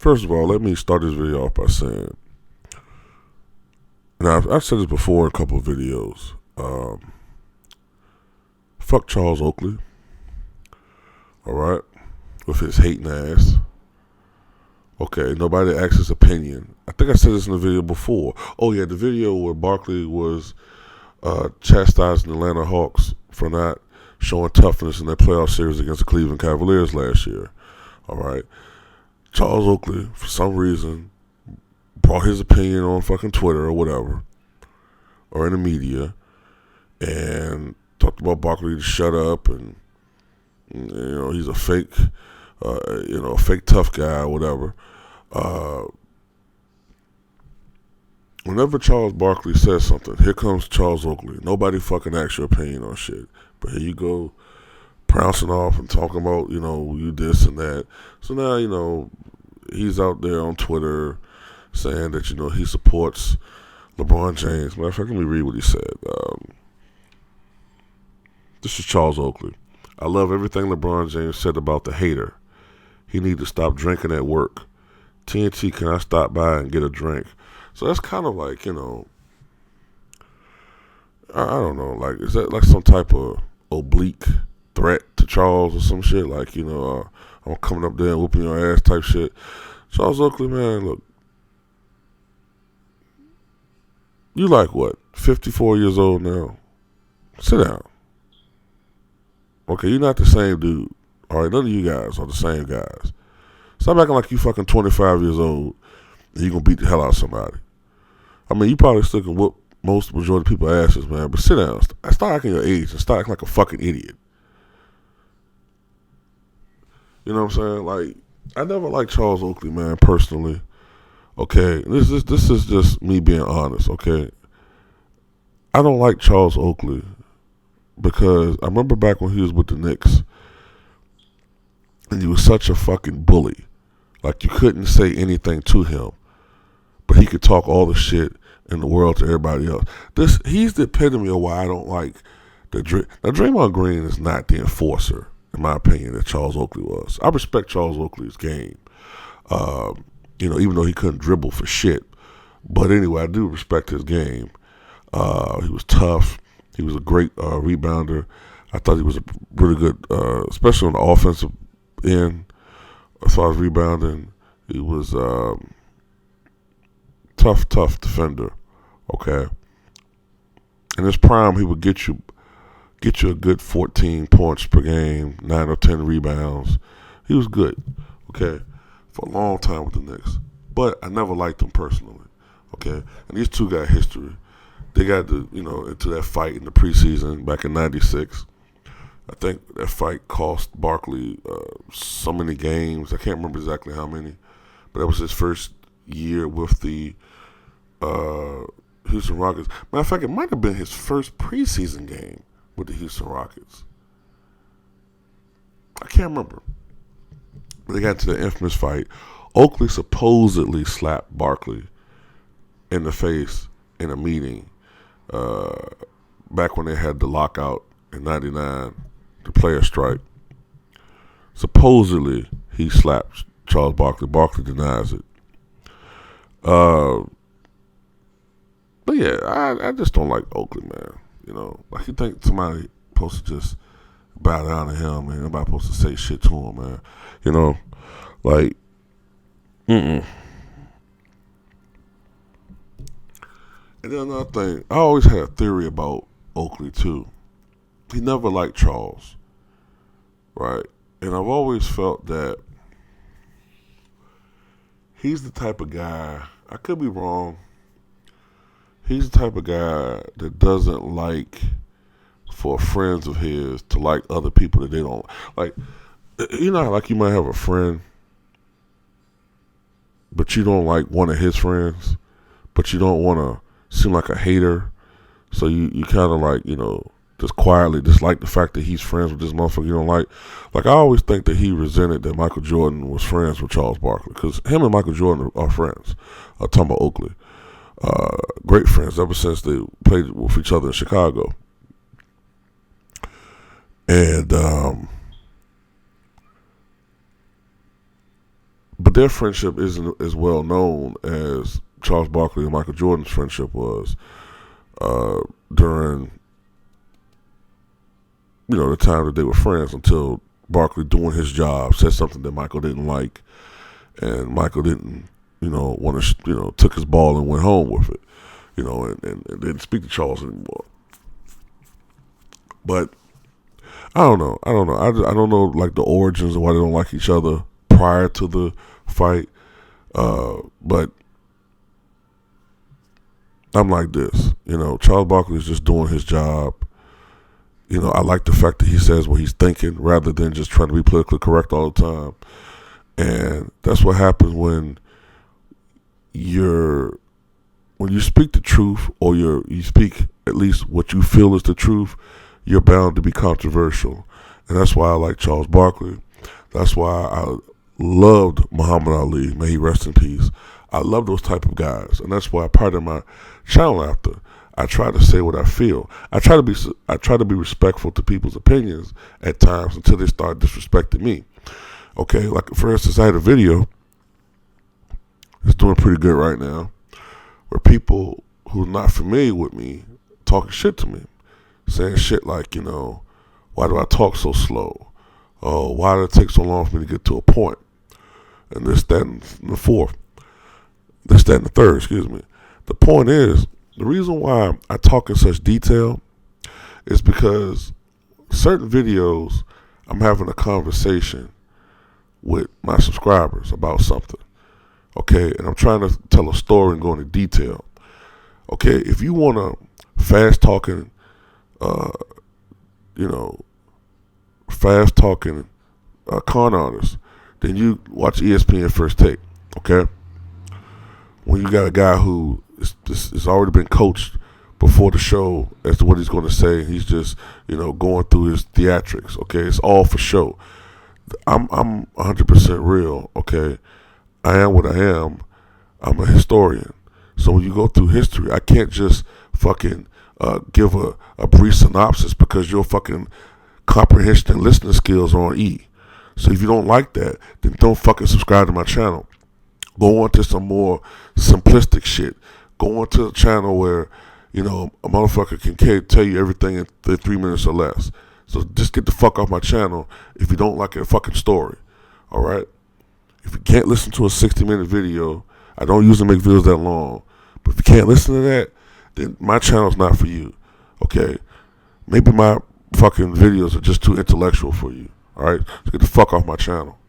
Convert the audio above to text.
First of all, let me start this video off by saying, and I've said this before in a couple of videos, fuck Charles Oakley, alright, with his hating ass. Okay, nobody asked his opinion. I think I said this in the video before. Oh yeah, the video where Barkley was chastising the Atlanta Hawks for not showing toughness in their playoff series against the Cleveland Cavaliers last year. Alright. Charles Oakley, for some reason, brought his opinion on fucking Twitter or whatever, or in the media, and talked about Barkley to shut up, and he's a fake, fake tough guy or whatever. Whenever Charles Barkley says something, here comes Charles Oakley. Nobody fucking asks your opinion on shit, but here you go, pouncing off and talking about, you this and that. So now, he's out there on Twitter saying that, he supports LeBron James. Matter of fact, let me read what he said. This is Charles Oakley. I love everything LeBron James said about the hater. He need to stop drinking at work. TNT, can I stop by and get a drink? So that's kind of like, I don't know, like, is that like some type of oblique threat to Charles or some shit? Like, I'm coming up there and whooping your ass type shit. Charles Oakley, man, look. You like what? 54 years old now? Sit down. Okay, you're not the same dude. Alright, none of you guys are the same guys. Stop acting like you fucking 25 years old and you gonna beat the hell out of somebody. I mean, you probably still can whoop most majority of people's asses, man, but sit down. Start acting your age and start acting like a fucking idiot. You know what I'm saying? Like, I never liked Charles Oakley, man, personally. Okay, this is just me being honest, okay? I don't like Charles Oakley because I remember back when he was with the Knicks and he was such a fucking bully. Like, you couldn't say anything to him, but he could talk all the shit in the world to everybody else. He's the epitome of why I don't like now, Draymond Green is not the enforcer, in my opinion, that Charles Oakley was. I respect Charles Oakley's game, even though he couldn't dribble for shit. But anyway, I do respect his game. He was tough. He was a great rebounder. I thought he was a really good, especially on the offensive end, as far as rebounding. He was tough defender. Okay. In his prime, he would get you a good 14 points per game, 9 or 10 rebounds. He was good, okay, for a long time with the Knicks. But I never liked him personally, okay? And these two got history. They got into that fight in the preseason back in '96. I think that fight cost Barkley so many games. I can't remember exactly how many, but that was his first year with the Houston Rockets. Matter of fact, it might have been his first preseason game with the Houston Rockets. I can't remember. But they got into the infamous fight. Oakley supposedly slapped Barkley in the face in a meeting back when they had the lockout in '99, the player strike. Supposedly he slapped Charles Barkley. Barkley denies it. But yeah, I just don't like Oakley, man. Like, you think somebody supposed to just bow down to him, man? Nobody supposed to say shit to him, man. Like, And then another thing, I always had a theory about Oakley too. He never liked Charles, right? And I've always felt that he's the type of guy, I could be wrong, he's the type of guy that doesn't like for friends of his to like other people that they don't like. Like, you might have a friend, but you don't like one of his friends, but you don't want to seem like a hater, so you kind of like, just quietly dislike the fact that he's friends with this motherfucker you don't like. Like, I always think that he resented that Michael Jordan was friends with Charles Barkley, because him and Michael Jordan are friends. I'm talking about Oakley. Great friends ever since they played with each other in Chicago. And but their friendship isn't as well known as Charles Barkley and Michael Jordan's friendship was during, the time that they were friends, until Barkley, doing his job, said something that Michael didn't like, and Michael didn't, want to, took his ball and went home with it, and didn't speak to Charles anymore. But I don't know. I don't know, like, the origins of why they don't like each other prior to the fight. But I'm like this, Charles Barkley is just doing his job. I like the fact that he says what he's thinking rather than just trying to be politically correct all the time. And that's what happens when you speak the truth, or you speak at least what you feel is the truth, you're bound to be controversial. And that's why I like Charles Barkley. That's why I loved Muhammad Ali. May he rest in peace. I love those type of guys. And that's why part of my channel after, I try to say what I feel. I try to be respectful to people's opinions at times until they start disrespecting me. Okay, like, for instance, I had a video that's doing pretty good right now, where people who are not familiar with me talking shit to me, saying shit like, why do I talk so slow? Oh, why did it take so long for me to get to a point? And this, that, and the fourth. This, that, and the third, excuse me. The point is, the reason why I talk in such detail is because certain videos, I'm having a conversation with my subscribers about something. Okay, and I'm trying to tell a story and go into detail. Okay, if you want a fast talking, con artist, then you watch ESPN First Take. Okay, when you got a guy who is already been coached before the show as to what he's going to say, he's just going through his theatrics. Okay, it's all for show. I'm 100% real. Okay, I am what I am. I'm a historian. So when you go through history, I can't just fucking give a brief synopsis, because your fucking comprehension and listening skills are on E. So if you don't like that, then don't fucking subscribe to my channel. Go on to some more simplistic shit. Go on to a channel where, a motherfucker can tell you everything in 3 minutes or less. So just get the fuck off my channel if you don't like a fucking story. Alright? If you can't listen to a 60-minute video, I don't usually make videos that long, but if you can't listen to that, then my channel's not for you. Okay? Maybe my fucking videos are just too intellectual for you. Alright? So get the fuck off my channel.